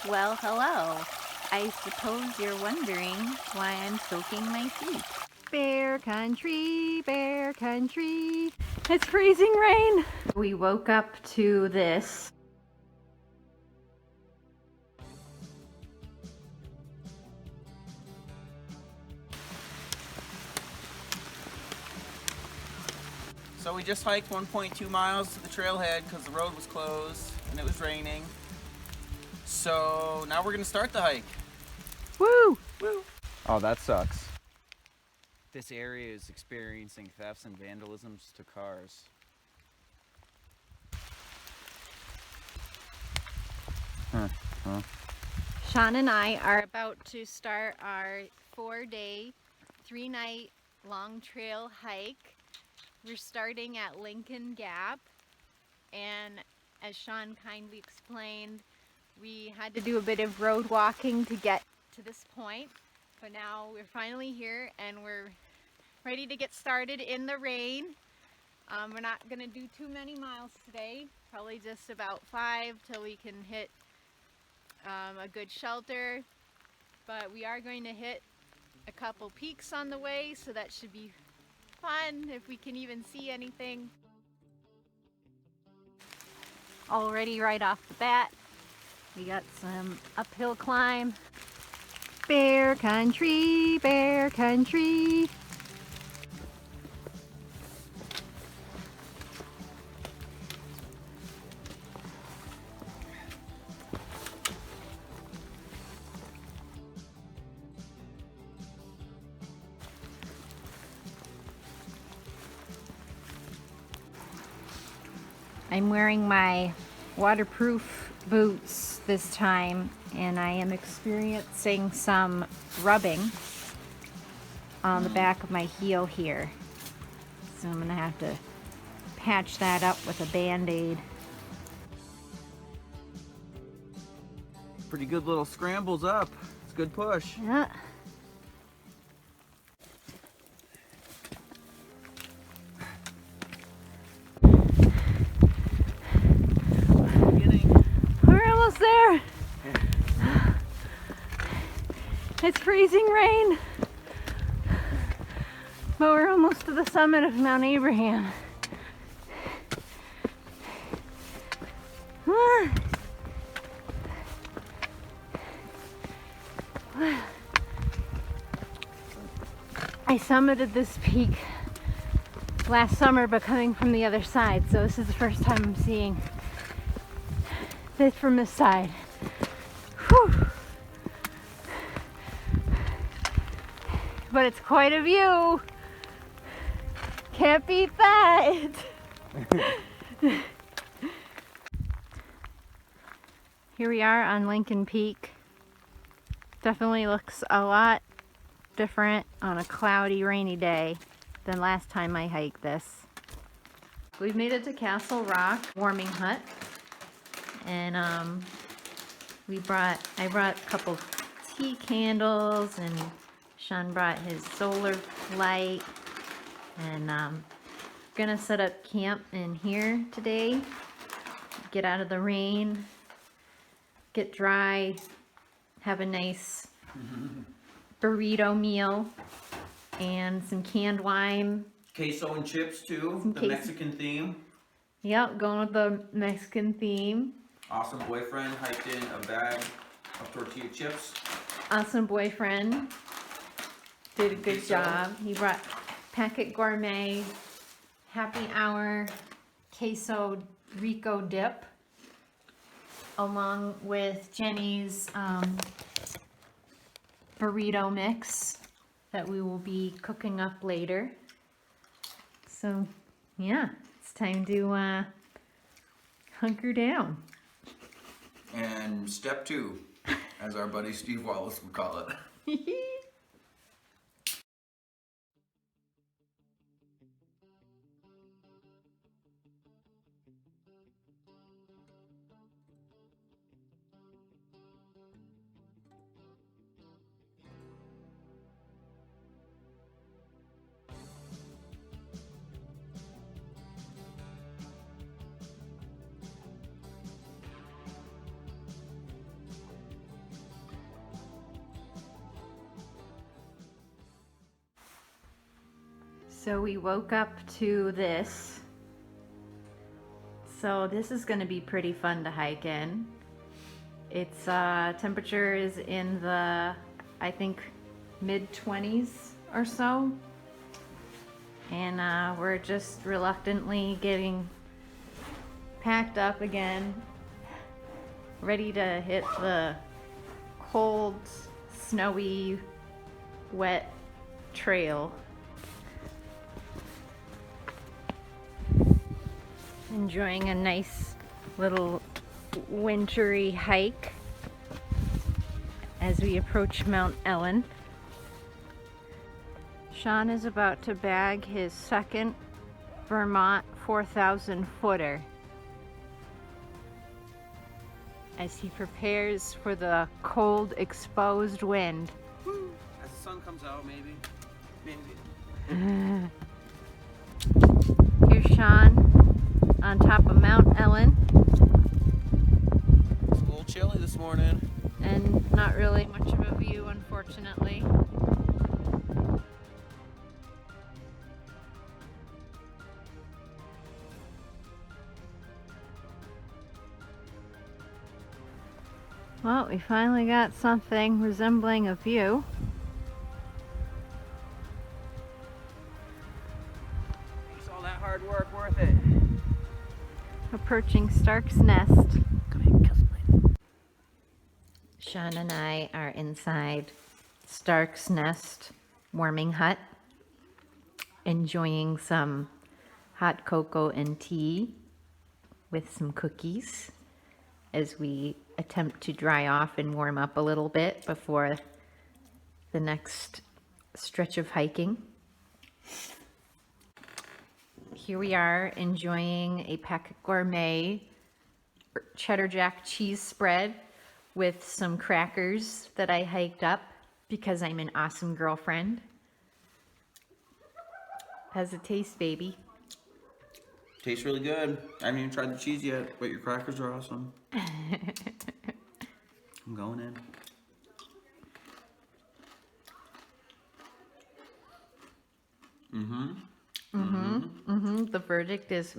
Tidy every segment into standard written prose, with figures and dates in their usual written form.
Well, hello. I suppose you're wondering why I'm soaking my feet. Bear country, bear country. It's freezing rain. We woke up to this. So we just hiked 1.2 miles to the trailhead because the road was closed and it was raining. So now we're gonna start the hike. Woo! Woo! Oh, that sucks. This area is experiencing thefts and vandalisms to cars. Huh. Sean and I are about to start our 4-day, 3-night long trail hike. We're starting at Lincoln Gap, and as Sean kindly explained, we had to do a bit of road walking to get to this point, but now we're finally here and we're ready to get started in the rain. We're not going to do too many miles today, probably just about 5 till we can hit a good shelter, but we are going to hit a couple peaks on the way, so that should be fun if we can even see anything. Already right off the bat, we got some uphill climb. Bear country, bear country. I'm wearing my waterproof boots this time, and I am experiencing some rubbing on the back of my heel here. So I'm gonna have to patch that up with a Band-Aid. Pretty good little scrambles up. It's a good push. Yeah. We're almost there. It's freezing rain, but we're almost to the summit of Mount Abraham. I summited this peak last summer, but coming from the other side, so this is the first time I'm seeing this from this side. Whew. But it's quite a view. Can't beat that. Here we are on Lincoln Peak. Definitely looks a lot different on a cloudy, rainy day than last time I hiked this. We've made it to Castle Rock warming hut, and I brought a couple tea candles, and Sean brought his solar light, and gonna set up camp in here today, get out of the rain, get dry, have a nice burrito meal, and some canned wine. Queso and chips too, the queso. Mexican theme. Yep, going with the Mexican theme. Awesome boyfriend hiked in a bag of tortilla chips. Awesome boyfriend did a good Queso. job. He brought Packet Gourmet Happy Hour Queso Rico dip, along with Jenny's burrito mix that we will be cooking up later. So yeah, it's time to hunker down. And step 2, as our buddy Steve Wallace would call it. So we woke up to this. So this is gonna be pretty fun to hike in. It's temperature is in the, I think, mid-20s or so. And we're just reluctantly getting packed up again, ready to hit the cold, snowy, wet trail. Enjoying a nice little wintry hike as we approach Mount Ellen. Sean is about to bag his second Vermont 4,000 footer as he prepares for the cold, exposed wind. As the sun comes out, maybe. Here's Sean on top of Mount Ellen. It's a little chilly this morning. And not really much of a view, unfortunately. Well, we finally got something resembling a view. Makes all that hard work worth it. Approaching Stark's Nest. Come here, cousin. Sean and I are inside Stark's Nest warming hut, enjoying some hot cocoa and tea with some cookies as we attempt to dry off and warm up a little bit before the next stretch of hiking. Here we are enjoying a Pack Gourmet cheddar jack cheese spread with some crackers that I hiked up because I'm an awesome girlfriend. How's it taste, baby? Tastes really good. I haven't even tried the cheese yet, but your crackers are awesome. I'm going in. The verdict is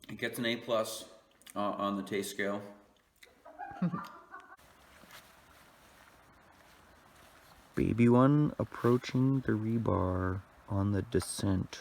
It gets an A+ on the taste scale. Baby one approaching the rebar on the descent.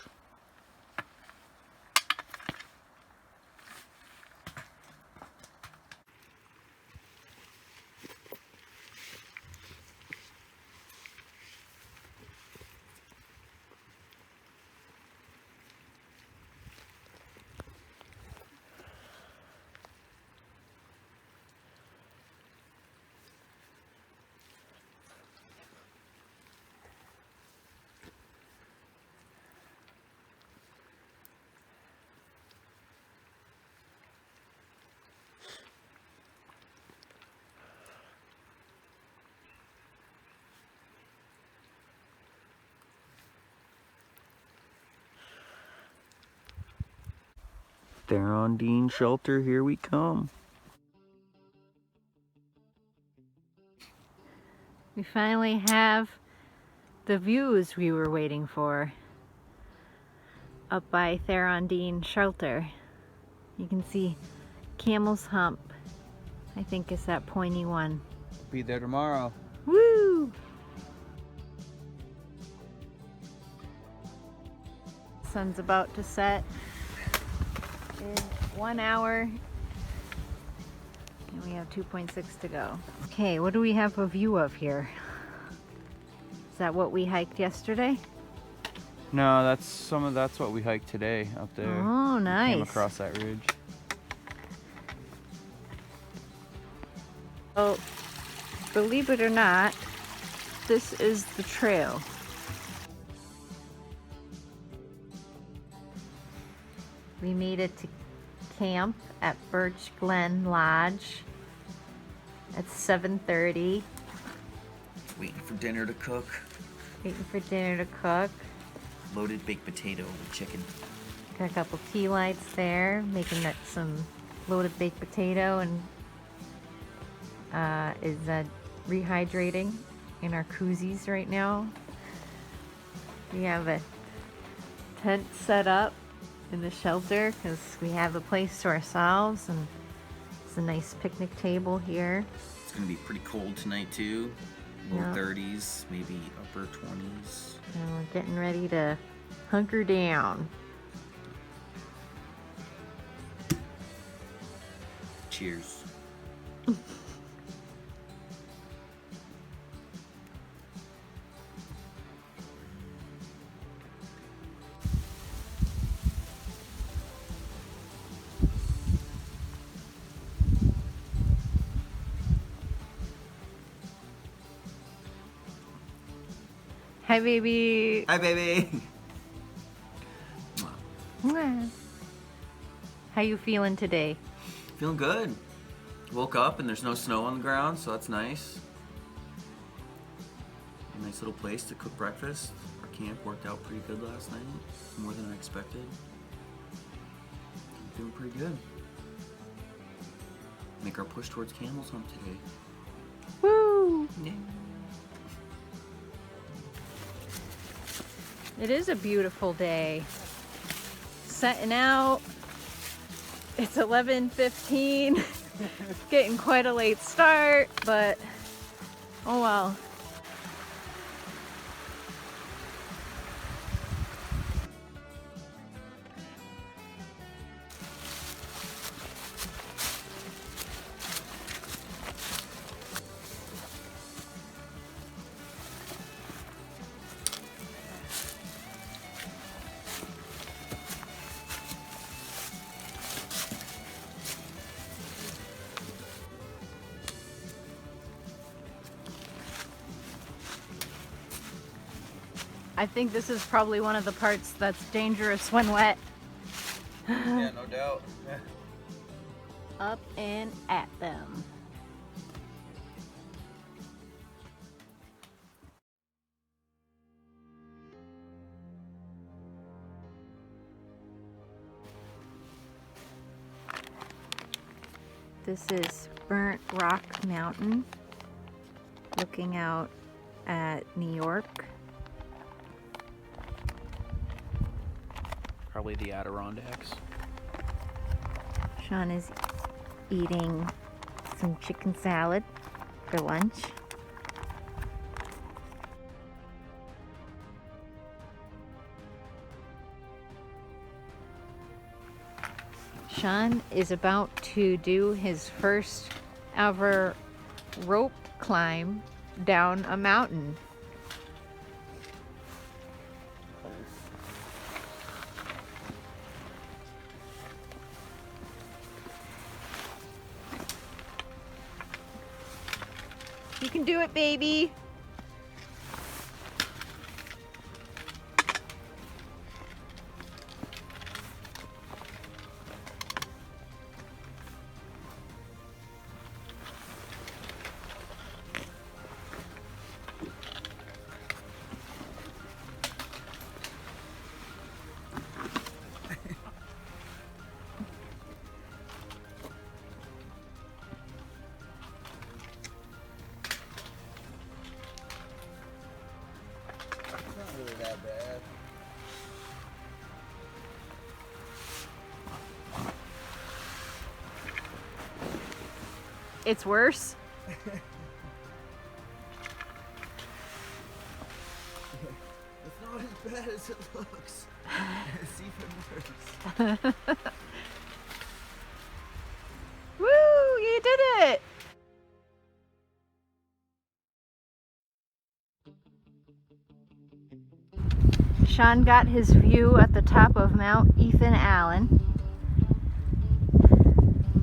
Vermont shelter, here we come. we finally have the views we were waiting for up by Vermont shelter. You can see Camel's Hump, I think is that pointy one. Be there tomorrow. Woo! Sun's about to set in 1 hour. And we have 2.6 to go. Okay, what do we have a view of here? Is that what we hiked yesterday? No, that's what we hiked today up there. Oh, nice. Came across that ridge. Well, believe it or not, this is the trail. We made it to camp at Birch Glen Lodge at 7:30. Waiting for dinner to cook. Waiting for dinner to cook. Loaded baked potato with chicken. Got a couple tea lights there, making that some loaded baked potato and is rehydrating. in our koozies right now. We have a tent set up in the shelter because we have a place to ourselves, and it's a nice picnic table here. It's gonna be pretty cold tonight too. Low Yeah. 30s, maybe upper 20s. And we're getting ready to hunker down. Cheers. Hi, baby. Hi, baby. Mwah. How you feeling today? Feeling good. Woke up and there's no snow on the ground, so that's nice. A nice little place to cook breakfast. Our camp worked out pretty good last night, more than I expected. I'm feeling pretty good. Make our push towards Camel's Hump today. Woo! Yeah. It is a beautiful day. Setting out. It's 11:15. Getting quite a late start, but oh well. I think this is probably one of the parts that's dangerous when wet. Yeah, no doubt. Up and at them. This is Burnt Rock Mountain, looking out at New York. Probably the Adirondacks. Sean is eating some chicken salad for lunch. Sean is about to do his first ever rope climb down a mountain. You can do it, baby. That bad. It's worse. It's not as bad as it looks. It's even worse. Woo! You did it! Sean got his view at the top of Mount Ethan Allen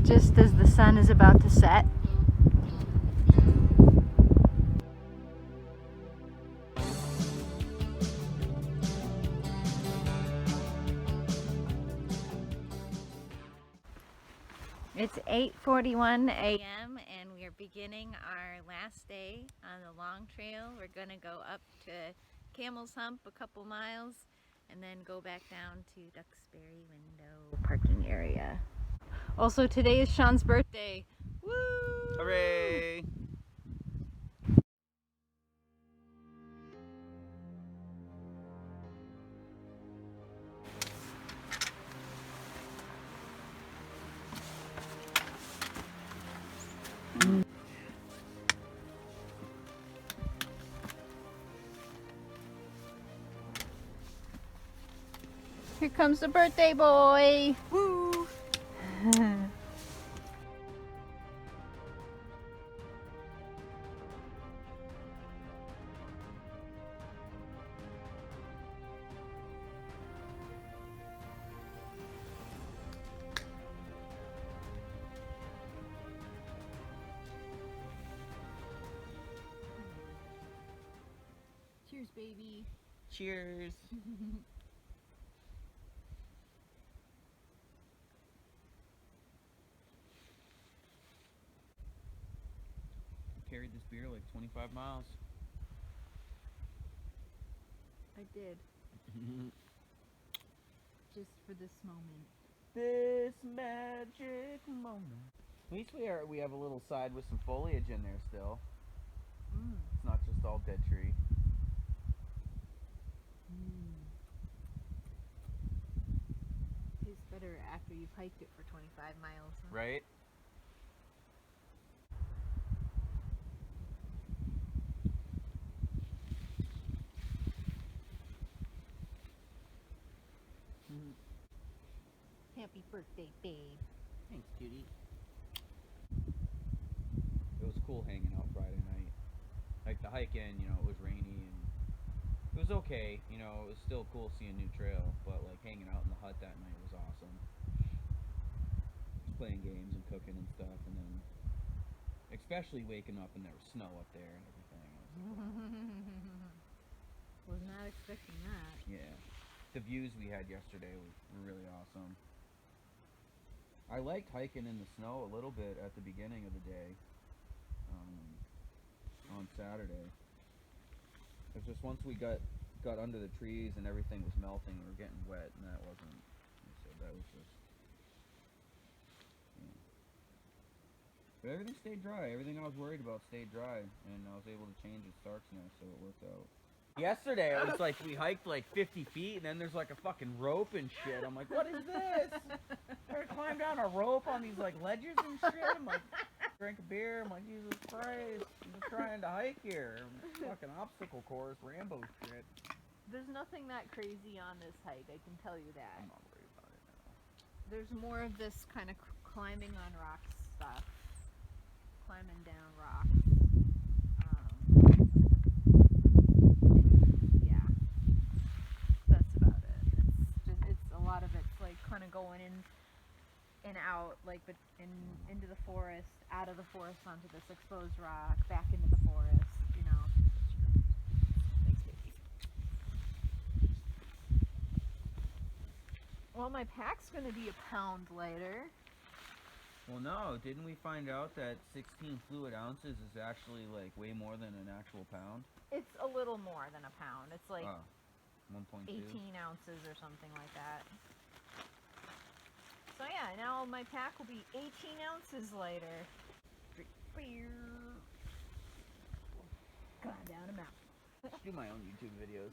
just as the sun is about to set. It's 8:41 a.m. and we are beginning our last day on the long trail. We're gonna go up to Camel's Hump a couple miles and then go back down to Duxbury Window parking area. Also, today is Sean's birthday. Woo! Hooray! Here comes the birthday boy. Woo! Cheers, baby. Cheers. Carried this beer like 25 miles. I did. Just for this moment. This magic moment. At least we have a little side with some foliage in there still. It's not just all dead tree. Tastes better after you've hiked it for 25 miles. Huh? Right? Happy birthday, babe. Thanks, cutie. It was cool hanging out Friday night. Like the hike in, you know, it was rainy and it was okay. You know, it was still cool seeing a new trail, but like hanging out in the hut that night was awesome. Just playing games and cooking and stuff, and then especially waking up and there was snow up there and everything. Was not expecting that. Yeah. The views we had yesterday were really awesome. I liked hiking in the snow a little bit at the beginning of the day on Saturday. It's just once we got under the trees and everything was melting, we were getting wet, and that wasn't. So that was just. Yeah. But everything stayed dry. Everything I was worried about stayed dry, and I was able to change its darkness, so it worked out. Yesterday, it was like we hiked like 50 feet, and then there's like a fucking rope and shit. I'm like, what is this? I had to climb down a rope on these like ledges and shit. I'm like, drink a beer. I'm like, Jesus Christ, I'm just trying to hike here. Fucking obstacle course, Rambo shit. There's nothing that crazy on this hike, I can tell you that. I'm not worried about it now. There's more of this kind of climbing on rocks stuff. Climbing down rocks. Yeah. That's about it. It's a lot of it's like kind of going in and out, like into the forest, out of the forest onto this exposed rock, back into the forest, you know. Thanks, baby. Well, my pack's gonna be a pound lighter. Well, no, didn't we find out that 16 fluid ounces is actually like way more than an actual pound? It's a little more than a pound. It's like 1.2. 18 ounces or something like that. So yeah, now my pack will be 18 ounces lighter. Gone down a mountain. I do my own YouTube videos.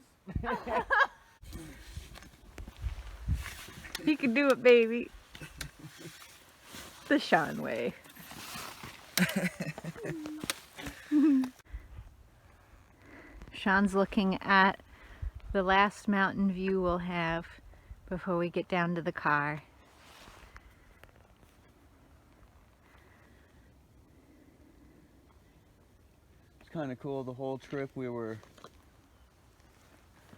You can do it, baby. The Sean way. Sean's looking at the last mountain view we'll have before we get down to the car. It's kind of cool. The whole trip we were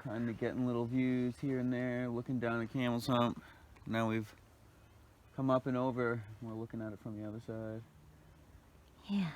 kind of getting little views here and there, looking down at Camel's Hump. Now we've come up and over, and we're looking at it from the other side. Yeah.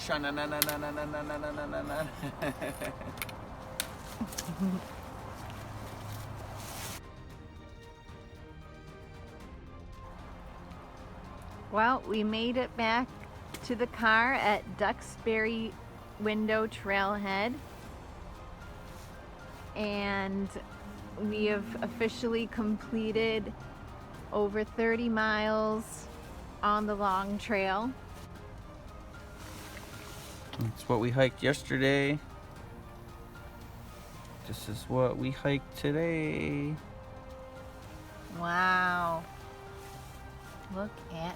Sha-na-na-na-na-na-na-na-na-na-na. Well, we made it back to the car at Duxbury Window Trailhead, and we have officially completed over 30 miles on the long trail. That's what we hiked yesterday. This is what we hiked today. Wow. Look at